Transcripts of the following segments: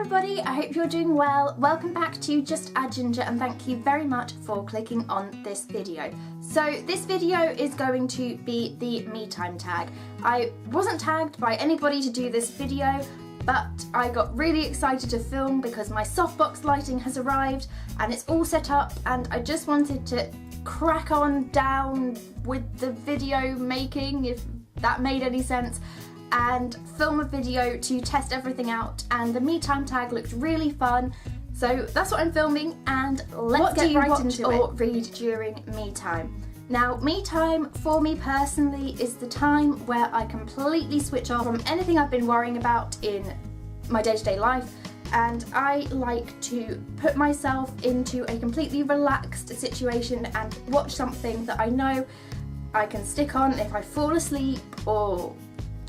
everybody, I hope you're doing well. Welcome back to Just Add Ginger and thank you very much for clicking on this video. So this video is going to be the me time tag. I wasn't tagged by anybody to do this video, but I got really excited to film because my softbox lighting has arrived and it's all set up, and I just wanted to crack on down with the video making, if that made any sense, and film a video to test everything out, and the me time tag looked really fun, so that's what I'm filming, and let's get right into it. What do you watch or read during me time? Now, me time for me personally is the time where I completely switch off from anything I've been worrying about in my day-to-day life, and I like to put myself into a completely relaxed situation and watch something that I know I can stick on if I fall asleep or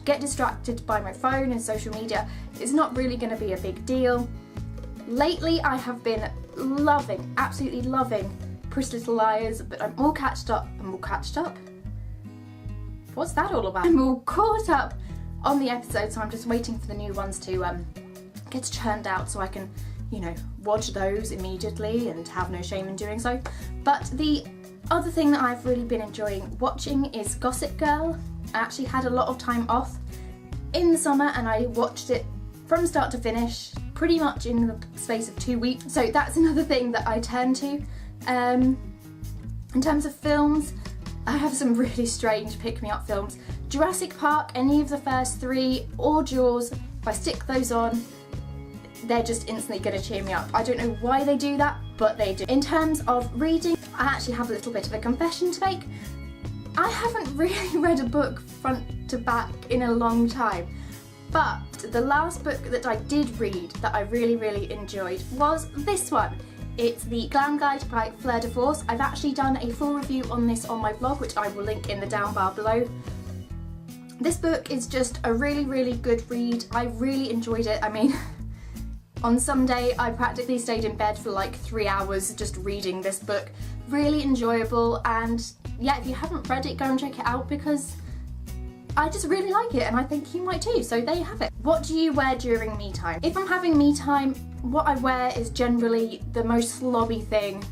get distracted by my phone and social media. It's not really going to be a big deal. Lately I have been absolutely loving Pretty Little Liars, but I'm all catched up. What's that all about? I'm all caught up on the episode, so I'm just waiting for the new ones to get churned out so I can, you know, watch those immediately and have no shame in doing so. But the other thing that I've really been enjoying watching is Gossip Girl. I actually had a lot of time off in the summer and I watched it from start to finish pretty much in the space of 2 weeks. So that's another thing that I turn to. In terms of films, I have some really strange pick-me-up films. Jurassic Park, any of the first 3, or Jaws, if I stick those on, they're just instantly going to cheer me up. I don't know why they do that, but they do. In terms of reading, I actually have a little bit of a confession to make. I haven't really read a book front to back in a long time, but the last book that I did read that I really enjoyed was this one. It's the GLAM Guide by Fleur de Force. I've actually done a full review on this on my blog, which I will link in the down bar below. This book is just a really good read. I really enjoyed it. I mean, on Sunday I practically stayed in bed for like 3 hours just reading this book. Really enjoyable, and yeah, if you haven't read it, go and check it out because I just really like it and I think you might too, so there you have it. What do you wear during me time? If I'm having me time, what I wear is generally the most slobby thing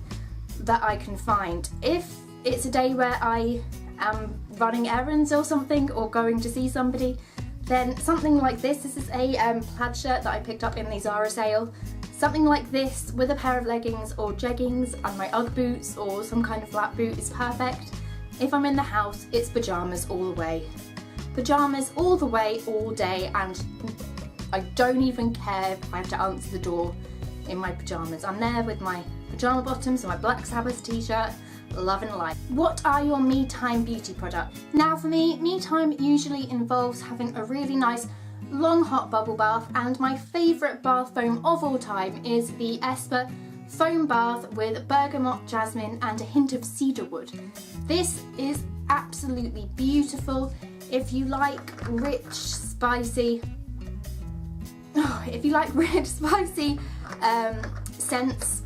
that I can find. If it's a day where I am running errands or something or going to see somebody, then something like this. This is a plaid shirt that I picked up in the Zara sale. Something like this with a pair of leggings or jeggings and my Ugg boots or some kind of flat boot is perfect. If I'm in the house, it's pyjamas all the way. Pyjamas all the way, all day, and I don't even care if I have to answer the door in my pyjamas. I'm there with my pyjama bottoms and my Black Sabbath t-shirt, loving life. What are your me time beauty products? Now for me time usually involves having a really nice long hot bubble bath, and my favourite bath foam of all time is the ESPA foam bath with bergamot, jasmine and a hint of cedarwood. This is absolutely beautiful. If you like rich, spicy scents,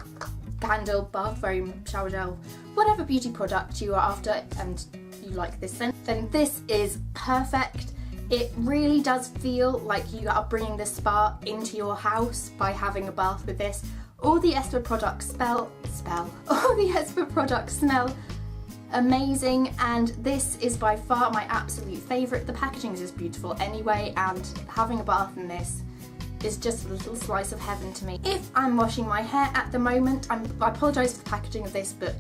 candle, bath foam, shower gel, whatever beauty product you are after and you like this scent, then this is perfect. It really does feel like you are bringing the spa into your house by having a bath with this. All the ESPA products smell amazing, and this is by far my absolute favourite. The packaging is just beautiful anyway, and having a bath in this is just a little slice of heaven to me. If I'm washing my hair at the moment, I apologise for the packaging of this, but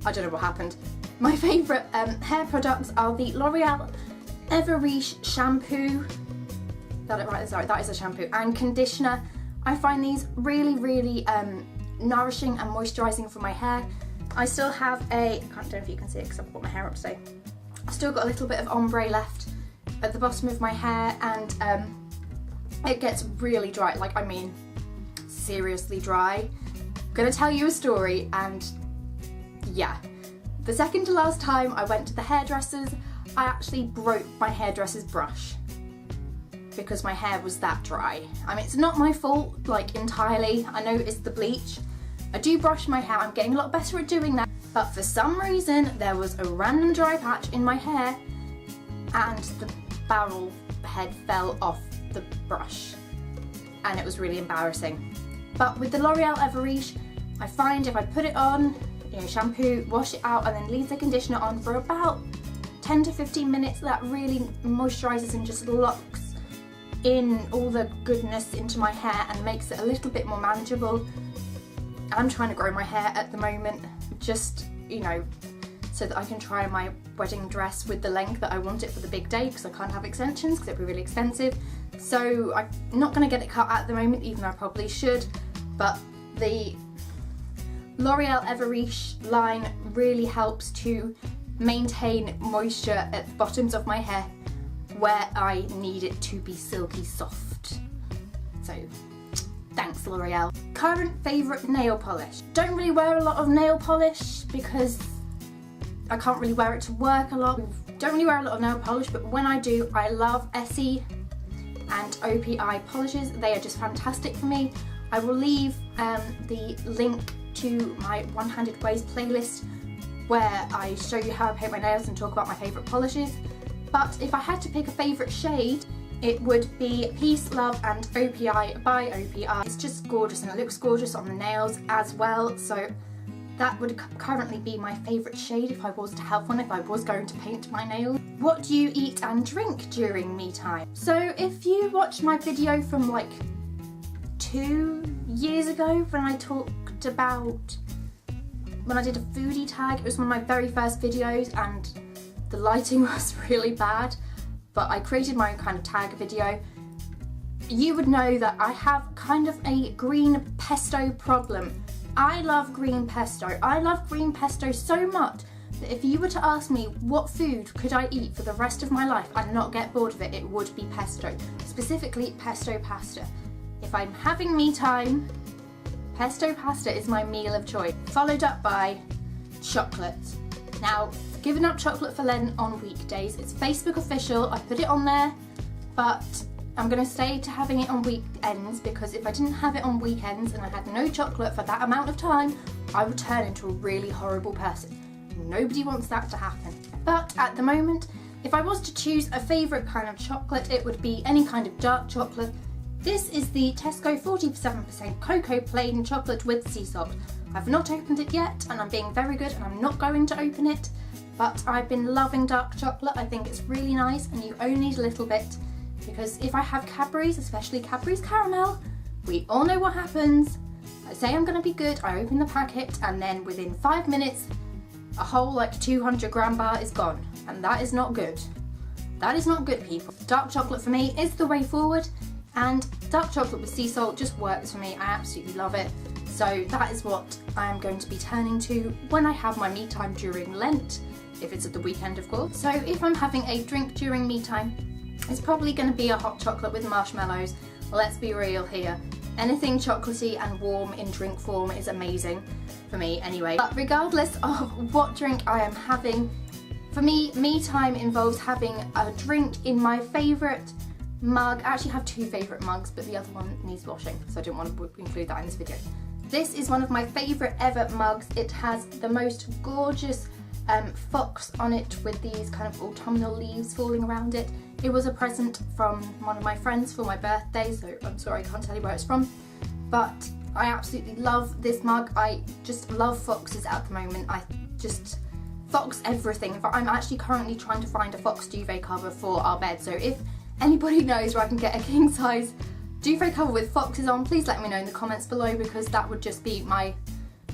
I don't know what happened. My favourite hair products are the L'Oreal Everriche shampoo. That is a shampoo and conditioner. I find these really nourishing and moisturising for my hair. I still have I don't know if you can see it because I've got my hair up today. I've still got a little bit of ombre left at the bottom of my hair, and it gets really dry, like, I mean seriously dry. I'm gonna tell you a story, and yeah, the second to last time I went to the hairdressers, I actually broke my hairdresser's brush because my hair was that dry. I mean, it's not my fault, like, entirely. I know it's the bleach. I do brush my hair, I'm getting a lot better at doing that, but for some reason there was a random dry patch in my hair and the barrel head fell off the brush. and it was really embarrassing. But with the L'Oreal Everreach, I find if I put it on, you know, shampoo, wash it out, and then leave the conditioner on for about 10 to 15 minutes, that really moisturises and just locks in all the goodness into my hair and makes it a little bit more manageable. I'm trying to grow my hair at the moment, just, you know, so that I can try my wedding dress with the length that I want it for the big day, because I can't have extensions because it'd be really expensive. So I'm not going to get it cut at the moment, even though I probably should. But the L'Oreal Everreach line really helps to maintain moisture at the bottoms of my hair where I need it to be silky soft. So thanks, L'Oreal. Current favourite nail polish. Don't really wear a lot of nail polish because I can't really wear it to work a lot. Don't really wear a lot of nail polish, but when I do, I love Essie and OPI polishes. They are just fantastic for me. I will leave the link to my One-Handed Ways playlist where I show you how I paint my nails and talk about my favourite polishes. But if I had to pick a favourite shade, it would be Peace, Love and OPI by OPI. It's just gorgeous and it looks gorgeous on the nails as well, so that would currently be my favourite shade if I was to have one, if I was going to paint my nails. What do you eat and drink during me time? So if you watched my video from like 2 years ago when I talked about when I did a foodie tag, it was one of my very first videos and the lighting was really bad, but I created my own kind of tag video. You would know that I have kind of a green pesto problem. I love green pesto. I love green pesto so much that if you were to ask me what food could I eat for the rest of my life and not get bored of it, it would be pesto. Specifically pesto pasta. If I'm having me time, pesto pasta is my meal of choice. Followed up by chocolate. Now, giving up chocolate for Lent on weekdays. It's Facebook official, I put it on there, but I'm going to stay to having it on weekends, because if I didn't have it on weekends and I had no chocolate for that amount of time, I would turn into a really horrible person. Nobody wants that to happen. But at the moment, if I was to choose a favourite kind of chocolate, it would be any kind of dark chocolate. This is the Tesco 47% cocoa plain chocolate with sea salt. I've not opened it yet and I'm being very good and I'm not going to open it, but I've been loving dark chocolate. I think it's really nice and you only need a little bit, because if I have Cadbury's, especially Cadbury's caramel, we all know what happens. I say I'm going to be good, I open the packet and then within 5 minutes a whole like 200 gram bar is gone, and that is not good. That is not good, people. Dark chocolate for me is the way forward, and dark chocolate with sea salt just works for me. I absolutely love it. So that is what I am going to be turning to when I have my me time during Lent, if it's at the weekend of course. So if I'm having a drink during me time, it's probably going to be a hot chocolate with marshmallows. Let's be real here. Anything chocolatey and warm in drink form is amazing for me anyway. But regardless of what drink I am having, for me, me time involves having a drink in my favourite mug. I actually have 2 favourite mugs, but the other one needs washing, so I didn't want to include that in this video. This is one of my favourite ever mugs. It has the most gorgeous fox on it with these kind of autumnal leaves falling around it. It was a present from one of my friends for my birthday, so I'm sorry I can't tell you where it's from, but I absolutely love this mug. I just love foxes at the moment. I just fox everything. I'm actually currently trying to find a fox duvet cover for our bed, so if anybody knows where I can get a king size duvet cover with foxes on, please let me know in the comments below, because that would just be my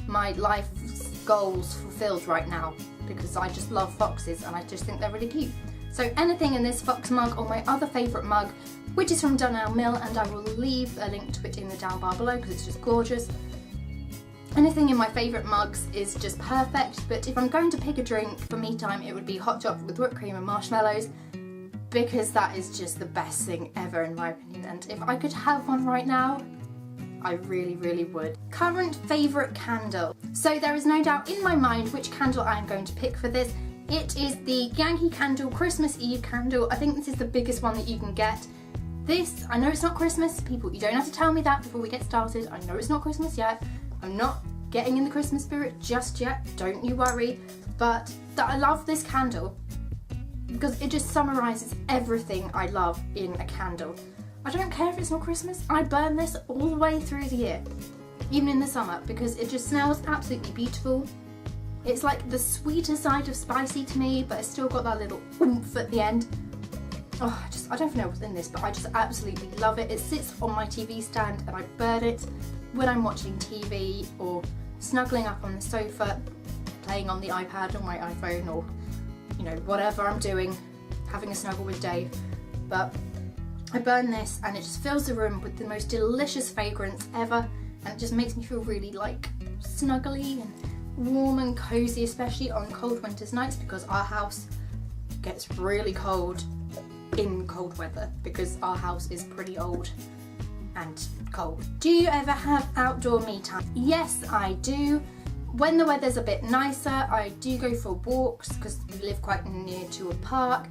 life's goals fulfilled right now, because I just love foxes and I just think they're really cute. So anything in this fox mug or my other favourite mug, which is from Dunelm Mill, and I will leave a link to it in the down bar below because it's just gorgeous. Anything in my favourite mugs is just perfect, but if I'm going to pick a drink for me time, it would be hot chocolate with whipped cream and marshmallows, because that is just the best thing ever in my opinion, and if I could have one right now, I really, really would. Current favourite candle. So there is no doubt in my mind which candle I am going to pick for this. It is the Yankee Candle Christmas Eve candle. I think this is the biggest one that you can get. This, I know it's not Christmas, people, you don't have to tell me that before we get started. I know it's not Christmas yet. I'm not getting in the Christmas spirit just yet, don't you worry. But I love this candle because it just summarises everything I love in a candle. I don't care if it's not Christmas, I burn this all the way through the year, even in the summer, because it just smells absolutely beautiful. It's like the sweeter side of spicy to me, but it's still got that little oomph at the end. Oh, I don't know what's in this, but I just absolutely love it. It sits on my TV stand and I burn it when I'm watching TV or snuggling up on the sofa, playing on the iPad or my iPhone, or, you know, whatever I'm doing, having a snuggle with Dave. But I burn this and it just fills the room with the most delicious fragrance ever, and it just makes me feel really like snuggly and warm and cozy, especially on cold winter's nights, because our house gets really cold in cold weather because our house is pretty old and cold. Do you ever have outdoor me time? Yes, I do. When the weather's a bit nicer, I do go for walks because we live quite near to a park,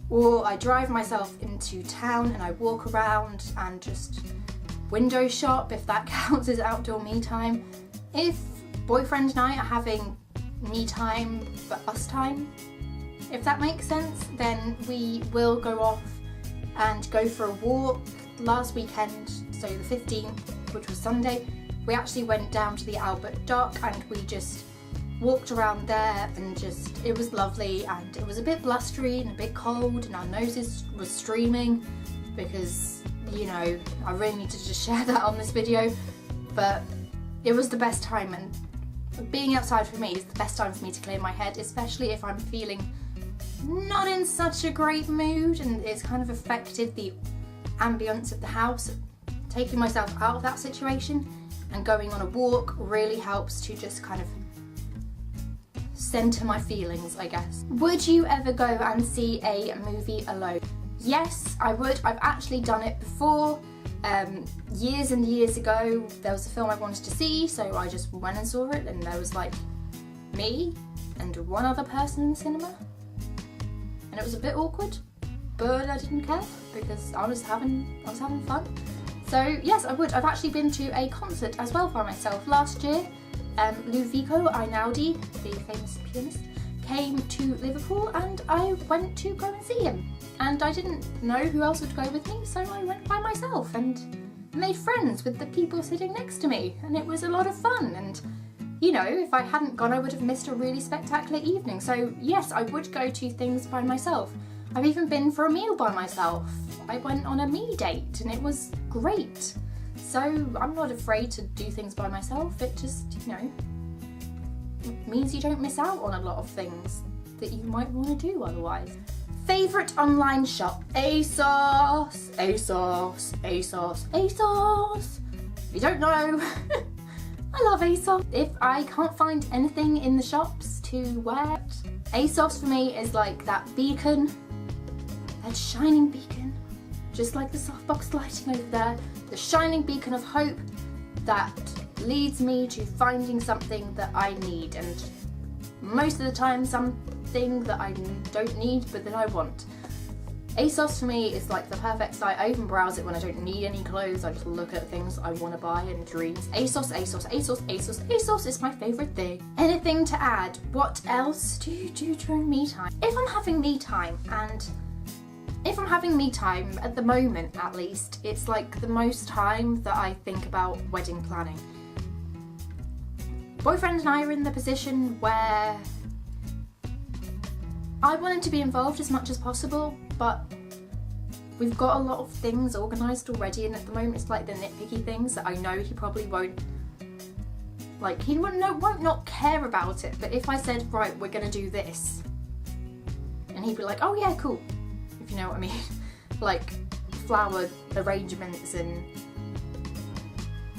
or I drive myself into town and I walk around and just window shop, if that counts as outdoor me time. If boyfriend and I are having me time for us time, if that makes sense, then we will go off and go for a walk. Last weekend, so the 15th, which was Sunday, we actually went down to the Albert Dock and we just walked around there, and just, it was lovely, and it was a bit blustery and a bit cold and our noses were streaming because, you know, I really need to just share that on this video, but it was the best time, and being outside for me is the best time for me to clear my head, especially if I'm feeling not in such a great mood and it's kind of affected the ambience of the house. Taking myself out of that situation and going on a walk really helps to just kind of center my feelings, I guess. Would you ever go and see a movie alone? Yes, I would. I've actually done it before. Years and years ago, there was a film I wanted to see, so I just went and saw it, and there was like me and one other person in the cinema. And it was a bit awkward, but I didn't care because I was having fun. So yes, I would. I've actually been to a concert as well by myself last year. Ludovico Einaudi, the famous pianist, came to Liverpool and I went to go and see him. And I didn't know who else would go with me, so I went by myself and made friends with the people sitting next to me, and it was a lot of fun. And you know, if I hadn't gone, I would have missed a really spectacular evening. So yes, I would go to things by myself. I've even been for a meal by myself. I went on a me date and it was great. So I'm not afraid to do things by myself. It just, you know, means you don't miss out on a lot of things that you might want to do otherwise. Favourite online shop? ASOS, ASOS, ASOS, ASOS. If you don't know, I love ASOS. If I can't find anything in the shops to wear, ASOS for me is like that beacon, that shining beacon, just like the softbox lighting over there, the shining beacon of hope that leads me to finding something that I need, and most of the time something that I don't need but that I want. ASOS for me is like the perfect site. I even browse it when I don't need any clothes. I just look at things I want to buy and dreams. ASOS, ASOS, ASOS, ASOS, ASOS is my favourite thing. Anything to add? What else do you do during me time? If I'm having me time, and if I'm having me time at the moment at least, it's like the most time that I think about wedding planning. Boyfriend and I are in the position where I wanted to be involved as much as possible, but we've got a lot of things organised already, and at the moment it's like the nitpicky things that I know he probably won't, like, he won't not care about it, but if I said, right, we're gonna do this, and he'd be like, oh yeah, cool, if you know what I mean. Like flower arrangements and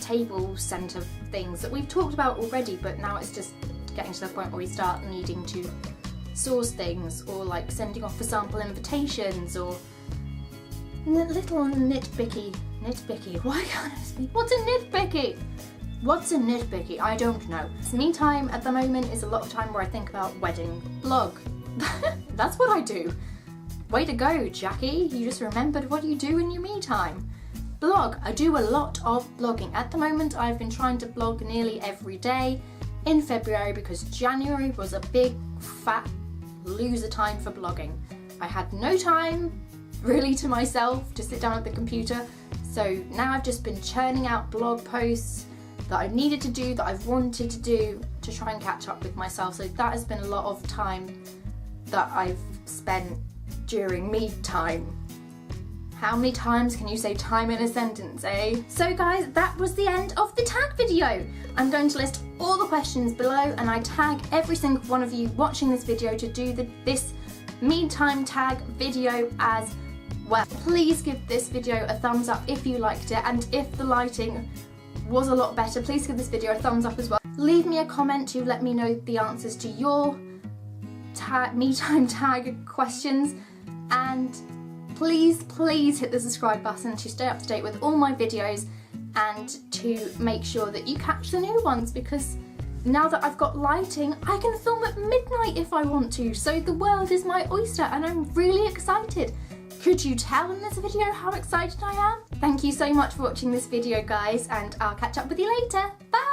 table centre things that we've talked about already, but now it's just getting to the point where we start needing to source things, or like sending off for sample invitations, or little nitpicky, why can't I speak? What's a nitpicky? What's a nitpicky? I don't know. Me time at the moment is a lot of time where I think about wedding. Blog. That's what I do. Way to go, Jackie. You just remembered what you do in your me time. Blog. I do a lot of blogging. At the moment I've been trying to blog nearly every day in February because January was a big fat loser time for blogging. I had no time really to myself to sit down at the computer So now I've just been churning out blog posts that I needed to do, that I've wanted to do, to try and catch up with myself. So that has been a lot of time that I've spent during me time. How many times can you say time in a sentence, eh? So guys, that was the end of the tag video. I'm going to list all the questions below, and I tag every single one of you watching this video to do this me time tag video as well. Please give this video a thumbs up if you liked it, and if the lighting was a lot better, please give this video a thumbs up as well. Leave me a comment to let me know the answers to your me time tag questions, and please hit the subscribe button to stay up to date with all my videos and to make sure that you catch the new ones, because now that I've got lighting, I can film at midnight if I want to, so the world is my oyster and I'm really excited. Could you tell in this video how excited I am? Thank you so much for watching this video, guys, and I'll catch up with you later. Bye!